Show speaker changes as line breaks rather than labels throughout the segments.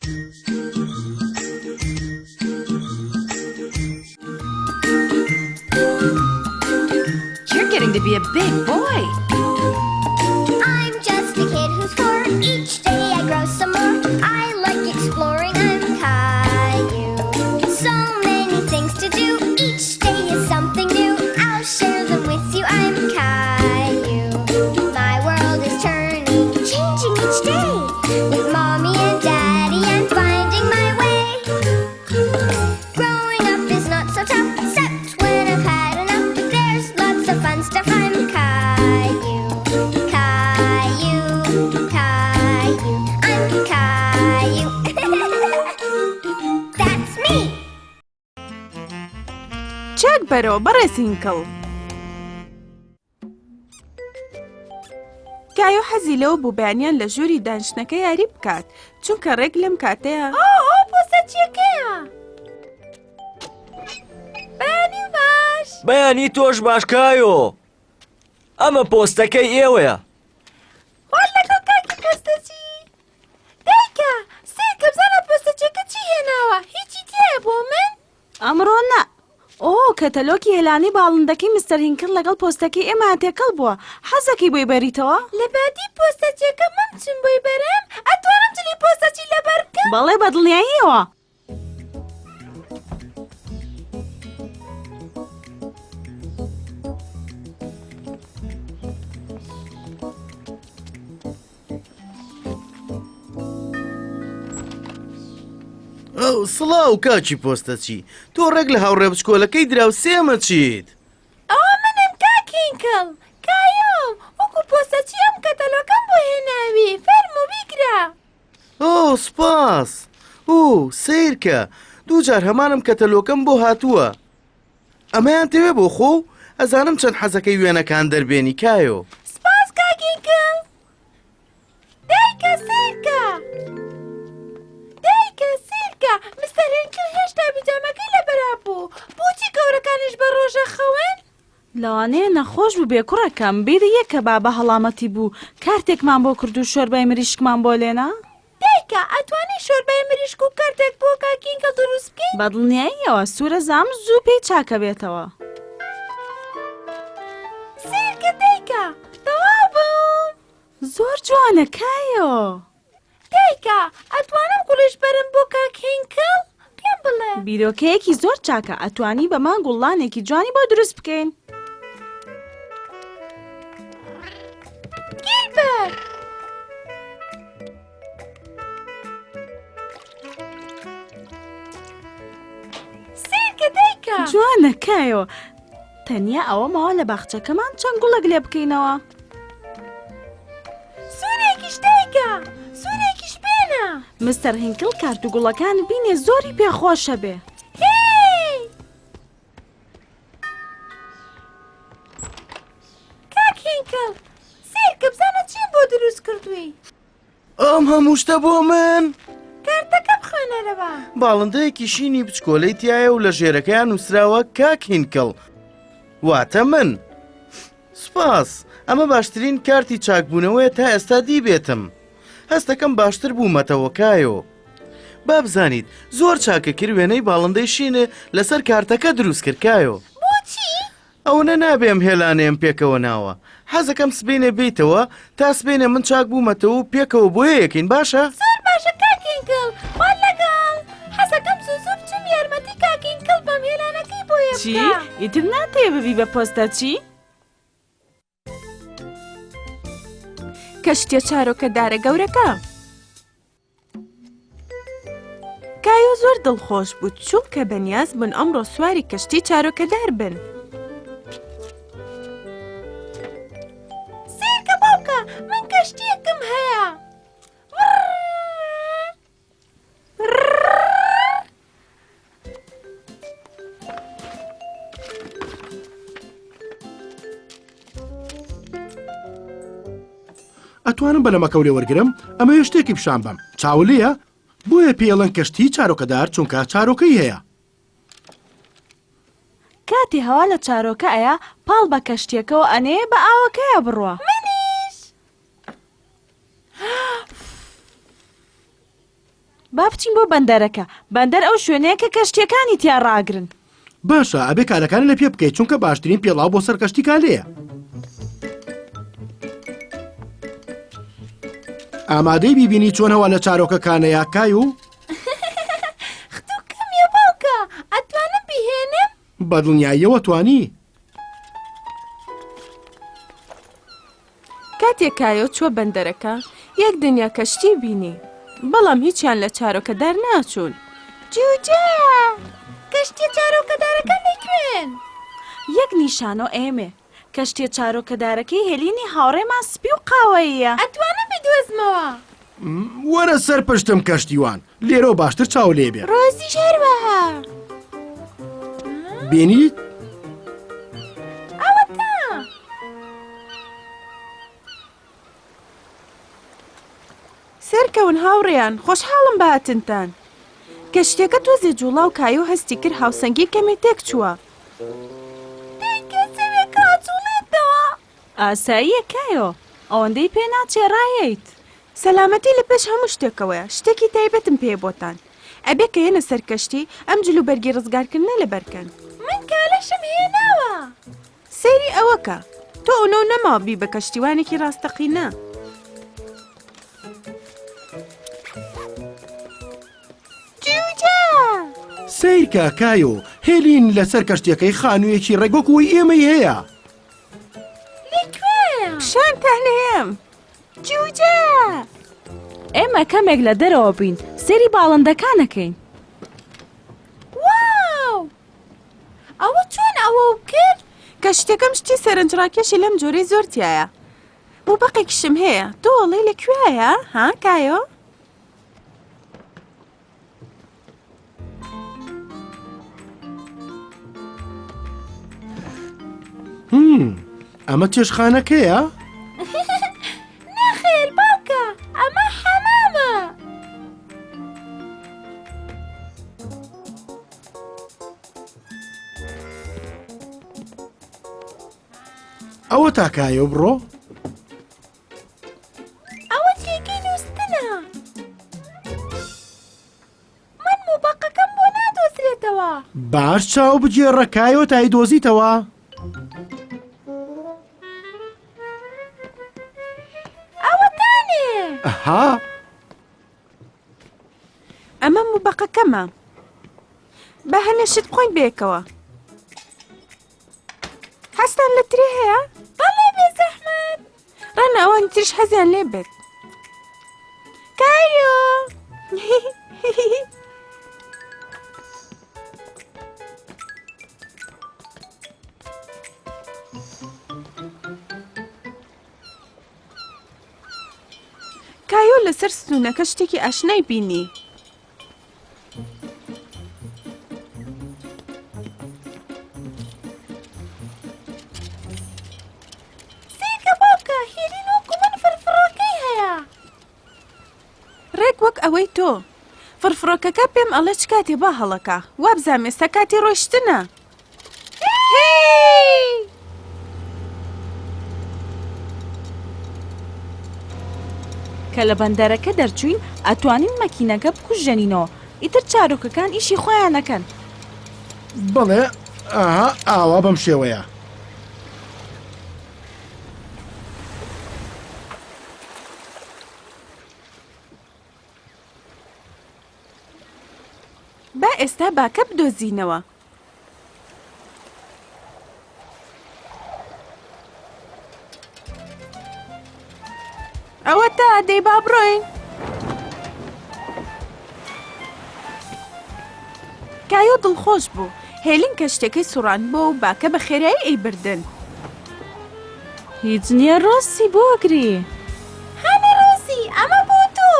You're getting to be a big boy.
I'm just a kid who's 4. Each day I grow some more. I like exploring. I'm Caillou. So many things to do. Each day is something new. I'll share them with you. I'm Caillou. My world is turning, changing each day. With mommy and daddy, I'm finding my way. Growing up is not so tough, except when I've had enough. There's lots of fun stuff. I'm Caillou. Caillou, Caillou, I'm Caillou. That's me.
چاک بەرەوە بەڕێزینکەڵ. کایۆ حەزی لەوە بوو بەیانیان لە ژووری دانیشتنەکە یاری بکات چونکە ڕێک لەم کاتەیە
پۆستە چیەکەیە؟ بەیانی باش.
بەیانی تۆش باش کایۆ. ئەمە پۆستەکەی ئێوەیە.
وەڵ لەگەڵ کاکی پۆستەچی. دایکە سێکە بزانە پۆستەچیەکە چی هێناوە؟ هیچی تێیە بۆ من؟
ئەمڕۆ نە. کەتەلۆکی هێلانی باڵندەکەی مستەر هینکل لەگەڵ پۆستەکەی ئێمە تێکەڵ بووە. حەزەکەی بۆی بەریتەوە؟
لە بادی پۆستەچیەکە من بچم بۆی بەرم؟ ئەتوانم جلی پۆستەچی لەبەر بکەم؟
بەڵێ بەدڵنیاییەوە.
ئەو سڵاو کاکی پۆستەچی تۆ ڕێک لە هاوڕێ بچکۆلەکەی دراوسێمە چیت؟
ئەوە منم کاکینکڵ. کایۆم وەکو پۆستەچی ئەم کەتەلۆکەم بۆ هێناوی. فەرموو بیگرە.
سپاس. سیرکە دوو جار هەمانم کەتەلۆکەم بۆ هاتووە. ئەمەیان تەوێ بۆ خۆ ئەزانم چەند حەزەکەی وێنەکان دەربێنی کایۆ.
سپاس کاکینکڵ. دایکە سیرکە. دایکە سیرکە مستەر هینکل هێشتا بیجامەکەی لەبەرا بوو. بۆچی گەورەکانیش بە ڕۆژە خەون؟
لەوانەیە نەخۆش بوو بێ کوڕەکەم بیری یەکە بابە هەڵامەتی بوو کارتێکمان بۆ کرد و شۆربای مریشکمان بۆ لێنا؟
دایکە ئەتوانی شۆربای مریشک و کارتێک بۆ کاکینکە دروست بکەین؟
بەدڵنیاییەوە سوورە زام زوو پێی چاکە بێتەوە.
سیرکە دایکە تەواو بووم.
زۆر جوانە کایۆ.
دایکە ئەتوانم گوڵش بەرم بۆ کاکینکڵ؟ پێم بڵێ.
بیرۆکەیەکی زۆر چاکە ئەتوانی بەمان گوڵانێکی جوانی بۆ دروست بکەین.
گیلبەر. سیرکە دایکە.
جوانە کایۆ. تەنیا ئەوە ماوە لە باخچەکەمان چەند گوڵک لێ بکەینەوە.
سوورێکیش دایکە. سوورێکیش بێنە.
مستەر هینکل کارت و گوڵەکان بینێ زۆری پێخۆشە بێ.
هی! کاکینکڵ سیرکە بزانە چیم بۆ دروست کردووی؟
ئەم هەموو شتە بۆ من؟
کارتەکە بخوێنەرەوە.
باڵندەیەکی شینی بچکۆلەی تایە و لە ژێرەکەیان نووسراوە کاک هینکڵ. واتە من. سپاس. ئەمە باشترین کارتی چاکبوونەوەیە تا ئێستا دیبێتم. هەستەکەم باشتر بوومەتەوە کایۆ. با بزانیت زۆر چاکە کرد وێنەی باڵندەی شینە لەسەر کارتەکە دروست کرد کایۆ.
بۆچی؟
ئەوە نابێم هێلانێم پێکەوە ناوە. حەزەکەم سبێنێ بیتەوە تا سبێنێ من چاک بوومەتەوە و پێکەوە بۆ یەکەین باشە؟
زۆر باشە کاکینکڵ. وەڵ لەگەڵ. حەزەکەم زوو بچم یارمەتی کاکینکڵ بەم هێلانەکەی بۆ یە
چی؟
بکە.
ئیتر ناتێ ببی بە پۆستەچی؟ کەشتیە چارۆکەدارە گەورەکە. کایۆ زۆر دڵخۆش بوو چونکە بەنیاز بوون ئەمڕۆ سواری کەشتی چارۆکەدار بن.
سیرکە باوکە من کەشتیەکم هەیە.
ئەتوانم بەلەمەکە لێ وەرگرم ئەمە شتێکی پیشان بم چاولەیە بۆیە پێڵەن کەشتی چارۆکەدار چونکە چارۆکەی هەیە.
کاتی هەوا لە چارۆکە ئەیە پاڵ بە کەشتیەکەەوە ئەنێ بە ئاوەکەیە بڕوە.
منیش.
با بچین بۆ بەندەرەکە. بەندەر ئەو شوێنەیە کە کەشتیەکانی تیا ڕاگرن.
باشە ئەبێ کارەکان لە پێ بکەیت چونکە باشترین پێڵاو بۆ سەرکەشتی کالەیە. ئامادەی بیبینی چۆن هەوا لە چارۆکەکانەیە کای و
ختوو کەمیە باوکە ئەتوانم بیهێنم؟
بەدڵنیاییەوە توانی.
کاتێک کایۆ چوە بەندەرەکە یەک دنیا کەشتی بینی بەڵام هیچیان لە چارۆکەدار ناچوون.
جوجە! کەشتی چارۆکەدارەکە لەکوێن؟
یەک نیشانۆ ئێمێ. کەشتیە چارۆکەدارەکەی هێلینی هاوڕێمان سپی و قاوەیە.
ئەتوانم بدۆزمەوە.
وەرە سەر پشتم کەشتیوان لێرە باشتر چاو لێ بێ.
ڕۆزی هەروەها.
بینیت؟
ئەوەتە!
سەرکەون هاوڕێیان خۆشحاڵم بە هاتنتان. کەشتێکە تۆزێ جوڵا و کایۆ هەستی کرد هاوسەنگی کەمێ تێک چووە.
دەیکەسەوێکە ئاچوڵێتەوە.
ئاساییە کایۆ. ئەوەندەی پێ ناچێ ڕایەیت.
سەلامەتی لە پێش هەموو شتێکەوەیە. شتێکی تایبەتم پێ بۆتان. ئەبێ کە هێنە سەرکەشتی ئەم جلوبەرگی ڕزگارکردنە لەبەرکەن.
من کالەشم هێناوە.
سەیری ئەوەکە تۆ ئەوە نەماوە بی بە کەشتیوانێکی ڕاستەقینە.
جوجە!
سیرکە کایۆ هێلین لەسەر کەشتیەکەی خانوویەکی ڕێگۆکەوەی ئێمەی هەیە.
لەکوێیە؟
پیشانتان هەیەم.
جوجە!
ئێمە کەمێک لە دەرەوە بین. سێری باڵندەکانەکەین.
واو! ئەوە چۆن ئەوە کرد؟
کەشتەکەم شتی سەرنجڕاکێشی لەم جۆرەی زۆرتیایە. بۆ بەقێکیشم هەیە. تۆ وەڵی لەکوێیە؟ ها کایۆ؟
ئەمە چێشخانەکەیە؟
نەخێر باوکە ئەمە حەمامە.
ئەوە تاکایۆ بڕۆ.
ئەوە جێگەی نووستنە. من موبەقەکەم بۆ نادۆزرێتەوە.
باش چاو بگێڕە کایۆ تای دۆزیتەوە.
ئەوەتانێ.
ئەها
ئەمە موبەقەکەمە. بە هەنە شت بخۆین بێکەوە. هەستان لە ترێ هەیە؟
بەڵێ بێزەحمەت.
ڕەنە ئەوان تریش حەزیان لێ بێت.
کایۆ!
کایۆ لەسەر ستونەکە شتێکی ئاشنای بینی.
سیرکە باوکە هێلین وەکو من فرفڕەکەی هەیە.
ڕێک وەک ئەوەی تۆ. فرفڕۆکەکە پێم ئەڵێ چ کاتێ با هەڵەکە. وابزانم ئێستا کاتی ڕۆیشتنە.
کە لە بەندەرەکە دەرچوین ئەتوانین مەکینەکە بکوژێنینەوە. ئیتر چارۆکەکان ئیشی خۆیانەکەن.
بەڵێ ئاها ئاوا بەم شێوەیە.
با ئێستا باکە بدۆزینەوە. ئەوە تا دەی با بڕۆین. کایۆ دڵخۆش بوو. هێلین کەشتەکەی سوڕان بۆ و باکە بە خێرایی ئەیبردن.
هیچ نییە ڕۆستی بۆگری.
هەنە ڕۆزی ئەمە بۆ تۆ.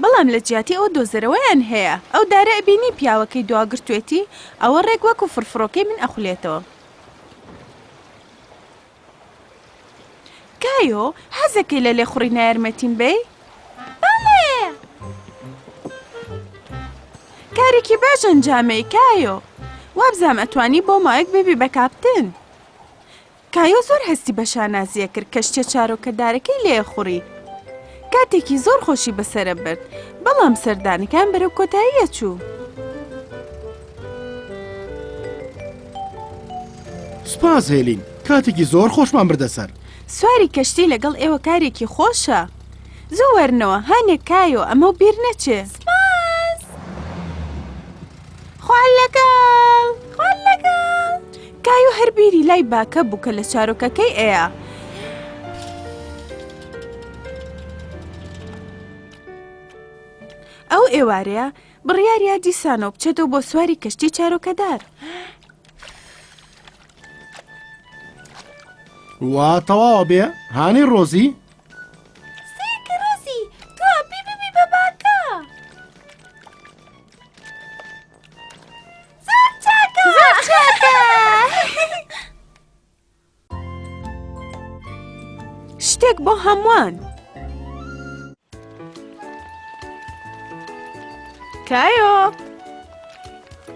بەڵام لە جیاتی ئەو دۆزەرەوەیان هەیە. ئەو دارە ئەبینی پیاوەکەی دواگرتوێتی ئەوە ڕێک وەکو فرفڕۆکەی من ئەخولێتەوە. کایۆ حەزەکەی لە لێخوڕینە یارمەتیم بێ؟
بەڵێ.
کارێکی باش ئەنجامەی کایۆ وابزام ئەتوانی بۆ ماوەیەک ببی بە کاپتن. کایۆ زۆر هەستی بە شانازیە کرد کە شتێ چارۆکەدارەکەی لێخوڕی. کاتێکی زۆر خۆشی بەسرە برد بەڵام سەردانەکان بەرەو کۆتاییە چوو.
سپاس هێلین کاتێکی زۆر خۆشمان بردەسەر.
سواری کەشتی لەگەڵ ئێوە کارێکی خۆشە. زوو وەرنەوە هانێک کایۆ ئەمە بیر نەچێ.
سپاس.
خوال لەگەڵ کایۆ هەر بیری لای باکە بوو کە لە چارۆکەکەی ئەیە. ئەو ئێوارەیە بڕیاریا دیسانەوە بچێتەوە بۆ سواری کەشتی چارۆکەدار.
وا تەواوە بێ هانی ڕۆزی؟
سێکە ڕۆزی تۆ ببی بە باکە. زۆر چاکە.
شتێک بۆ هەمووان.
کایۆ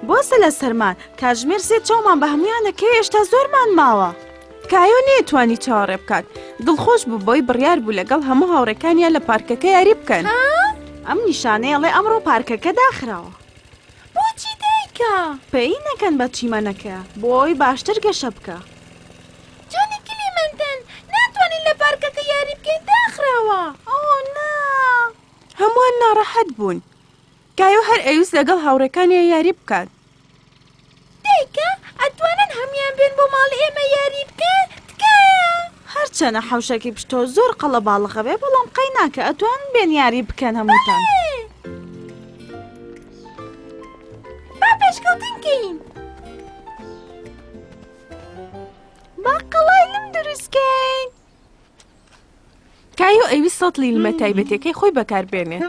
بۆسە لە سەرمان کاتژمێر سێ چاومان بە هەمویانەکەی هێشتا زۆرمان ماوە.
کایۆ نێتوانی چاوەڕێ بکات دڵخۆش بوو بۆی بڕیار بوو لەگەڵ هەموو هاوڕێکانیان لە پارکەکە یاری بکەن.
ئەم نیشانەیەڵێ ئەمڕۆ پارکەکە داخراوە.
بۆچی دایکە؟
پێی نەکەن بە چیمەنەکە بۆی باشتر گەشە بکە.
جۆنی کلیمەندن ناتوانین لە پارکەکە یاری بکەین داخراوە.
ئۆ نا
هەمووان ناڕەحەت بوون. کایۆ هەر ئەویست لەگەڵ هاوڕێکانیان یاری بکات.
دایکە ئەتوانن هەمیان بێن بۆ ماڵی ئێمە یاری بکەن تکایە.
هەرچەنە حەوشەکی پشتۆ زۆر قەڵە باڵغە بێ بەڵام قەی ناکە ئەتوان بێن یاری بکەن هەمووتان.
با پێشکەوتنکەین.
با قەڵای لەم دروستکەین.
کایۆ ئەویست سەتڵی لمە تایبەتەکەی خۆی بەکاربێنێ.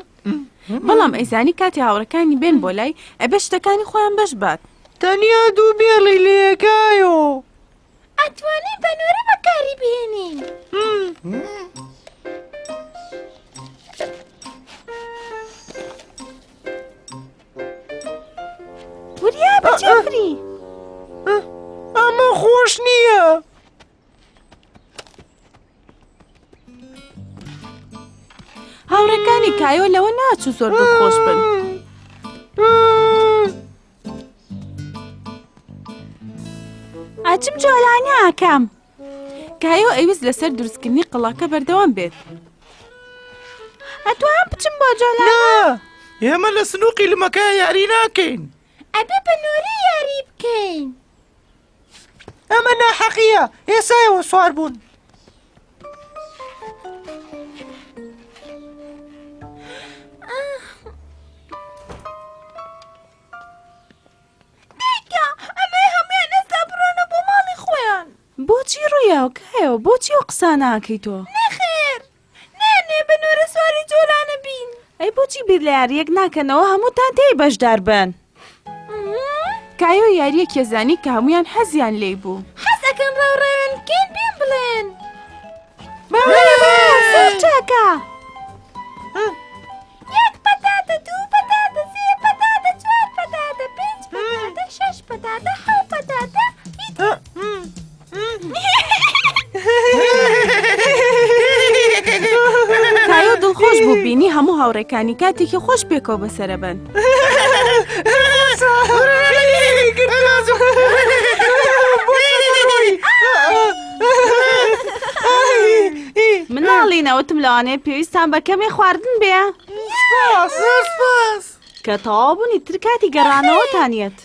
بەڵام ئەیزانی کاتی هاوڕەکانی بێن بۆ لای ئەبێ شتەکانی خۆیان بەش بات.
تەنیا دوو بێڵی لێکایۆ.
ئەتوانین بەنوورە بەکاری بهێنین.
وریا بەجێفری
ئەمە خۆش نییە.
هاوڕێکانی کایۆ لەوە ناچوو زۆر دڵخۆش بن.
ئاچم جۆلانی ئاکەم.
کایۆ ئەویست لەسەر دروستکردنی قەڵاکە بەردەوام بێت.
ئەتوان بچم بۆ جۆلانی؟
ئێمە لە سنووقی لمەکە یاری ناکەین.
ئەبێ بەنوورە یاری بکەین.
ئەمە ناحەقیە ئێسایەوە سوار بوون.
دایکە ئەمەی هەمویان ئێستا بڕۆنە بۆ ماڵی خۆیان.
بۆچی ڕوویاو کایۆ بۆچی ئەو قسە ناکەی تۆ؟
نەخێر نانێ بەنوورە سواری جۆلانە بین.
ئەی بۆچی بیر لە یاریەک ناکەنەوە هەمووتان تێی بەشدار بن؟
کایۆ یاریە کێزانی کە هەمویان حەزیان لێی بوو.
حەزەکەن ڕێوڕێوێن بکەین بێن بڵێن.
زۆر چاکە.
یەک پەتاتە، دوو پەتاتە، سێ پەتاتە، چوار پەتاتە، پێنج پەتاتە، شەش پەتاتە، حەوت پەتاتە.
کایۆ دڵخۆش بوو بینی هەموو هاوڕێکانی کاتێکی خۆش پێکەوە بەسەرە بن.
مناڵینە وتم لەوانەیە پێویستان بە کەمێ خواردن بێ.
سپاس.
کە تەواو بوونی تر کاتی گەڕانەوەتانیەت.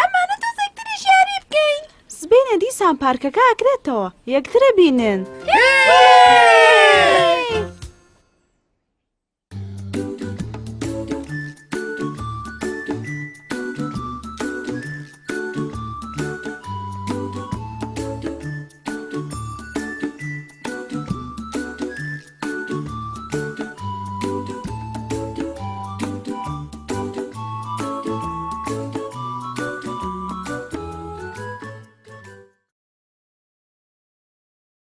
ئەمانە تۆزێکتریش یاری بکەین.
سبەینە دیسان پارکەکە ئەکرێتەوە یەکترە بینن.